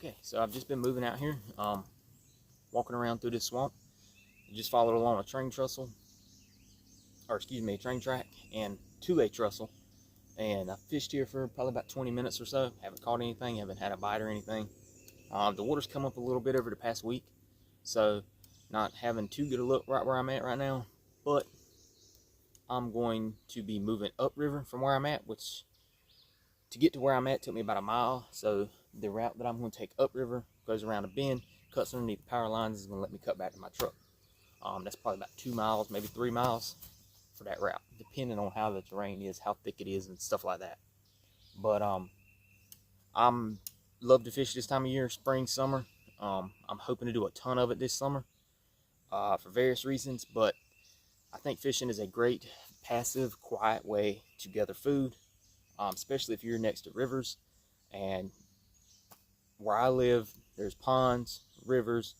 Okay, so I've just been moving out here, walking around through this swamp. Just followed along a train trestle, or excuse me, a train track and two-way trestle. And I fished here for probably about 20 minutes or so. Haven't caught anything, haven't had a bite or anything. The water's come up a little bit over the past week, so not having too good a look right where I'm at right now. But I'm going to be moving upriver from where I'm at, which to get to where I'm at took me about a mile. So the route that I'm going to take upriver goes around a bend, cuts underneath the power lines, is going to let me cut back to my truck. That's probably about 2 miles, maybe 3 miles for that route, depending on how the terrain is, how thick it is, and stuff like that. But I'm love to fish this time of year, spring, summer. I'm hoping to do a ton of it this summer for various reasons, but I think fishing is a great passive, quiet way to gather food, especially if you're next to rivers. And where I live, there's ponds, rivers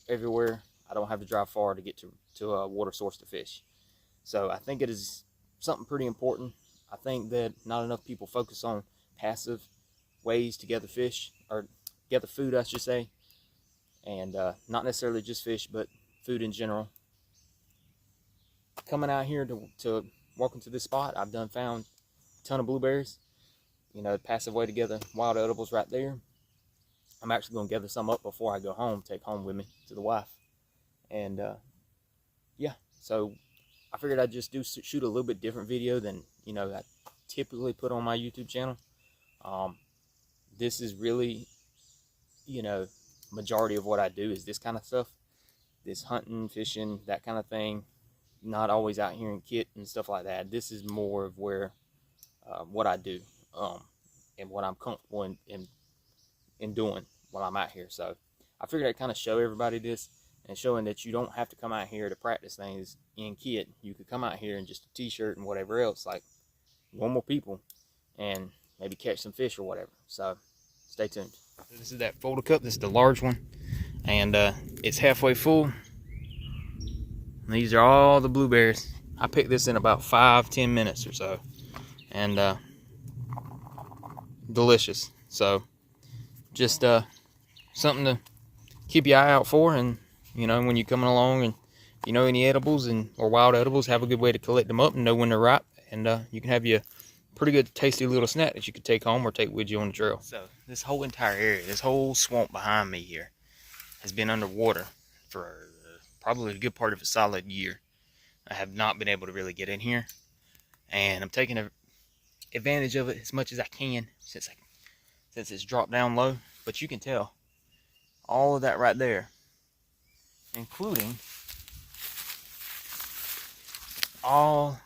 everywhere. I don't have to drive far to get to a water source to fish. So I think it is something pretty important. I think that not enough people focus on passive ways to gather fish, or gather food, I should say. And not necessarily just fish, but food in general. Coming out here to walk into this spot, I've found a ton of blueberries. You know, passive way to gather wild edibles right there. I'm actually going to gather some up before I go home, take home with me to the wife. And yeah, so I figured I'd just shoot a little bit different video than, you know, I typically put on my YouTube channel. This is really, you know, majority of what I do is this kind of stuff. This hunting, fishing, that kind of thing. Not always out here in kit and stuff like that. This is more of where, what I do, and what I'm comfortable in doing while I'm out here. So I figured I'd kind of show everybody this, and showing that you don't have to come out here to practice things in kit. You could come out here in just a t-shirt and whatever else, like normal people, and maybe catch some fish or whatever. So stay tuned. This is that folded cup. This is the large one, and it's halfway full. And these are all the blueberries. I picked this in about 5-10 minutes or so, and delicious. So just something to keep your eye out for. And you know, when you're coming along and you know any edibles or wild edibles, have a good way to collect them up and know when they're ripe. And you can have you a pretty good tasty little snack that you could take home or take with you on the trail. So this whole entire area, this whole swamp behind me here, has been underwater for probably a good part of a solid year. I have not been able to really get in here, and I'm taking advantage of it as much as I can since it's dropped down low. But you can tell all of that right there, including all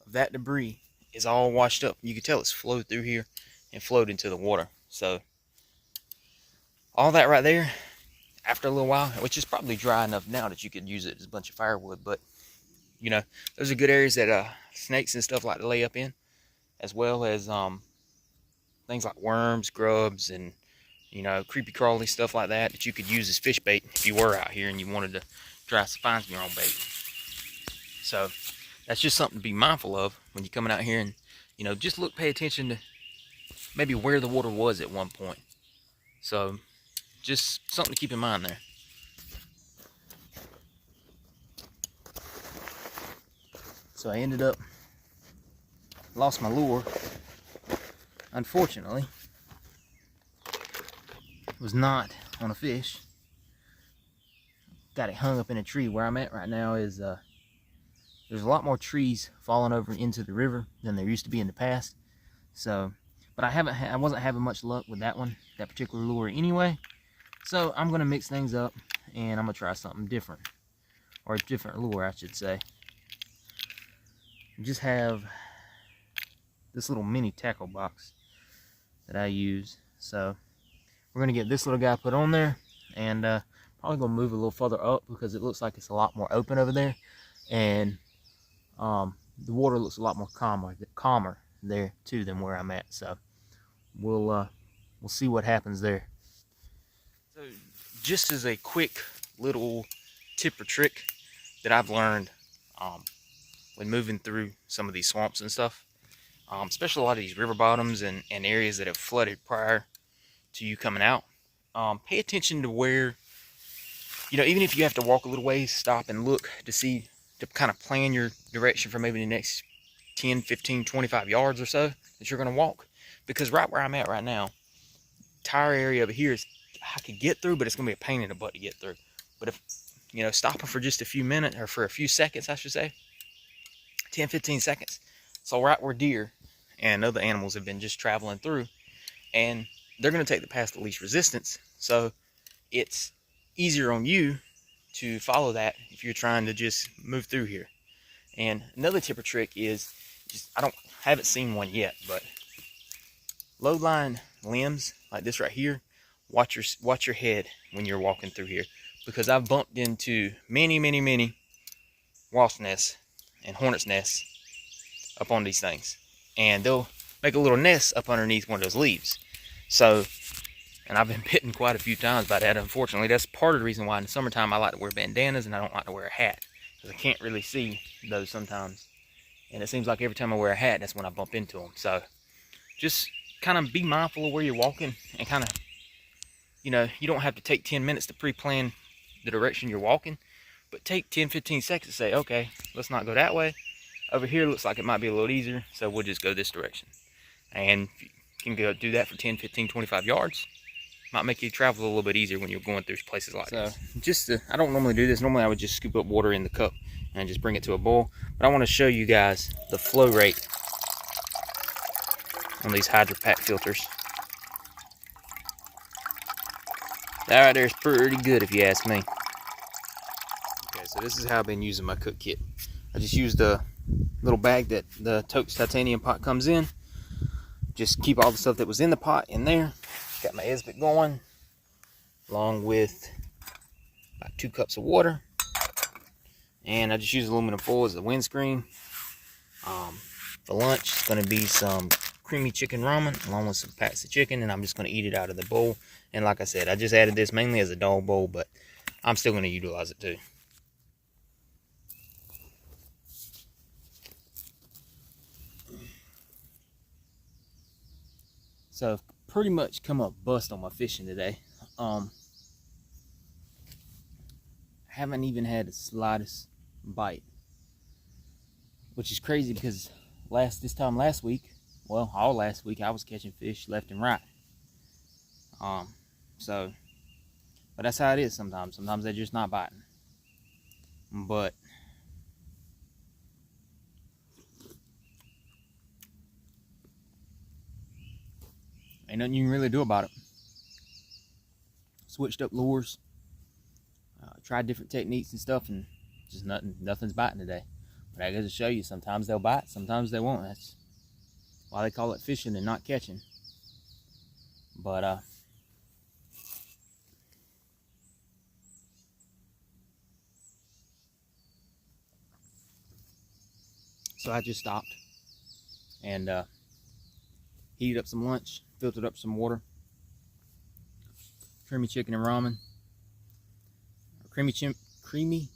of that debris, is all washed up. You can tell it's flowed through here and flowed into the water. So all that right there, after a little while, which is probably dry enough now that you could use it as a bunch of firewood, but you know, those are good areas that snakes and stuff like to lay up in, as well as things like worms, grubs, and you know, creepy crawly stuff like that that you could use as fish bait if you were out here and you wanted to try to find your own bait. So that's just something to be mindful of when you're coming out here, and you know, just pay attention to maybe where the water was at one point. So just something to keep in mind there. So I ended up lost my lure, unfortunately. It was not on a fish. Got it hung up in a tree. Where I'm at right now is there's a lot more trees falling over into the river than there used to be in the past. So, but I wasn't having much luck with that particular lure anyway. So I'm gonna mix things up, and I'm gonna try something different, or a different lure, I should say. I just have this little mini tackle box that I use. So we're gonna get this little guy put on there, and probably gonna move a little further up because it looks like it's a lot more open over there, and the water looks a lot more calmer there too than where I'm at. So we'll see what happens there. So just as a quick little tip or trick that I've learned when moving through some of these swamps and stuff, especially a lot of these river bottoms and areas that have flooded prior to you coming out, pay attention to where, even if you have to walk a little ways, stop and look to kind of plan your direction for maybe the next 10, 15, 25 yards or so that you're going to walk. Because right where I'm at right now, tire area over here is, I could get through, but it's going to be a pain in the butt to get through. But if, stopping for just a few minutes, or for a few seconds, I should say, 10, 15 seconds. So right where deer and other animals have been just traveling through, and they're going to take the path of least resistance. So it's easier on you to follow that if you're trying to just move through here. And another tip or trick is, haven't seen one yet, but low line limbs like this right here, watch your head when you're walking through here, because I've bumped into many wasp nests and hornets nests up on these things, and they'll make a little nest up underneath one of those leaves. So, and I've been bitten quite a few times by that. Unfortunately, that's part of the reason why in the summertime I like to wear bandanas and I don't like to wear a hat, because I can't really see those sometimes. And it seems like every time I wear a hat, that's when I bump into them. So just kind of be mindful of where you're walking, and kind of, you don't have to take 10 minutes to pre-plan the direction you're walking, but take 10, 15 seconds to say, okay, let's not go that way. Over here looks like it might be a little easier, so we'll just go this direction. And if you can go do that for 10, 15, 25 yards, might make you travel a little bit easier when you're going through places like this. I don't normally do this. Normally I would just scoop up water in the cup and just bring it to a boil. But I want to show you guys the flow rate on these Hydro Pack filters. That right there is pretty good if you ask me. Okay, so this is how I've been using my cook kit. I just used the little bag that the Totes titanium pot comes in. Just keep all the stuff that was in the pot in there. Got my Esbit going, along with about 2 cups of water. And I just use aluminum foil as the windscreen. For lunch, it's going to be some creamy chicken ramen, along with some packs of chicken, and I'm just going to eat it out of the bowl. And like I said, I just added this mainly as a dog bowl, but I'm still going to utilize it too. So I've pretty much come up bust on my fishing today. Haven't even had the slightest bite, which is crazy because this time last week, well, all last week, I was catching fish left and right. But that's how it is sometimes. Sometimes they're just not biting. But ain't nothing you can really do about it. Switched up lures, tried different techniques and stuff, and just nothing's biting today. But I got to show you, sometimes they'll bite, sometimes they won't. That's why they call it fishing and not catching. But so I just stopped and heated up some lunch, filtered up some water, creamy chicken and ramen, creamy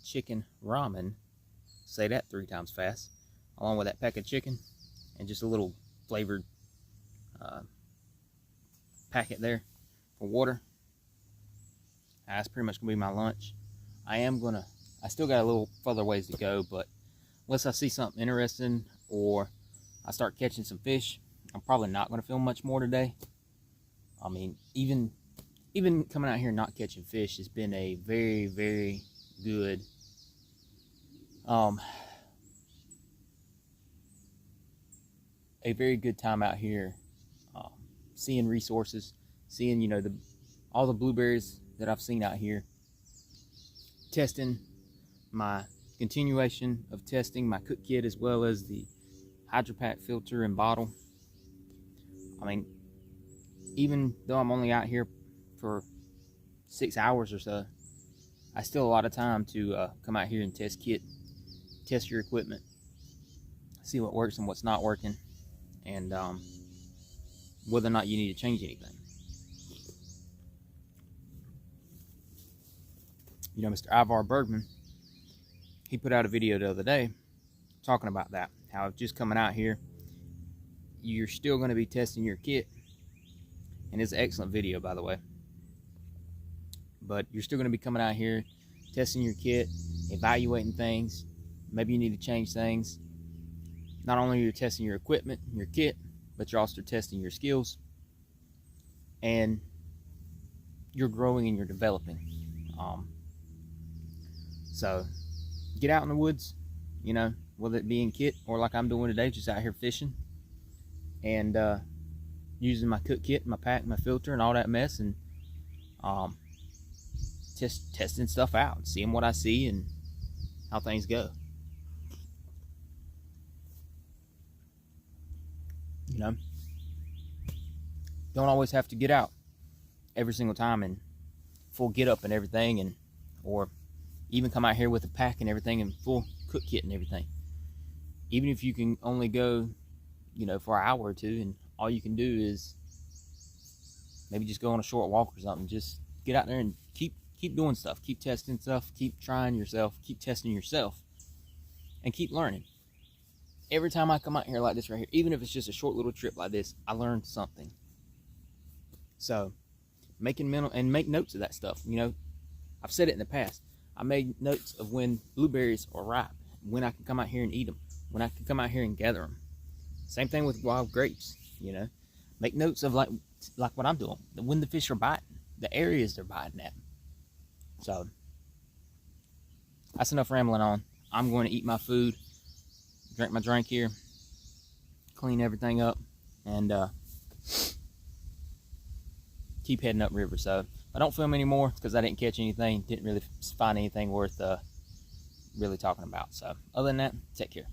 chicken ramen, say that 3 times fast, along with that pack of chicken and just a little flavored packet there for water. That's pretty much gonna be my lunch. I still got a little further ways to go, but unless I see something interesting or I start catching some fish, I'm probably not going to film much more today. I mean, even coming out here and not catching fish has been a very, very good a very good time out here, seeing resources, seeing all the blueberries that I've seen out here, testing my continuation of testing my cook kit, as well as the Hydro Pack filter and bottle. I mean, even though I'm only out here for 6 hours or so, I still a lot of time to come out here and test your equipment, see what works and what's not working, and whether or not you need to change anything. Mr. Ivar Bergman, he put out a video the other day talking about that, how just coming out here, you're still going to be testing your kit. And it's an excellent video, by the way. but you're still going to be coming out here, testing your kit, evaluating things. Maybe you need to change things. Not only are you testing your equipment, your kit, but you're also testing your skills, and you're growing and you're developing. So get out in the woods, you know, whether it be in kit or like I'm doing today, just out here fishing and using my cook kit, my pack, my filter, and all that mess, and testing stuff out, seeing what I see and how things go. You know, don't always have to get out every single time and full get up and everything, and or even come out here with a pack and everything and full cook kit and everything. Even if you can only go, you know, for an hour or two, and all you can do is maybe just go on a short walk or something. Just get out there and keep doing stuff, keep testing stuff, keep trying yourself, keep testing yourself, and keep learning. Every time I come out here like this right here, even if it's just a short little trip like this, I learned something. So making mental and make notes of that stuff. You know, I've said it in the past. I made notes of when blueberries are ripe, when I can come out here and eat them, when I can come out here and gather them. Same thing with wild grapes. You know, make notes of like what I'm doing, when the fish are biting, the areas they're biting at. So that's enough rambling on. I'm going to eat my food, drink my drink here, clean everything up, and keep heading up river. So I don't film anymore because I didn't catch anything, didn't really find anything worth really talking about. So other than that, take care.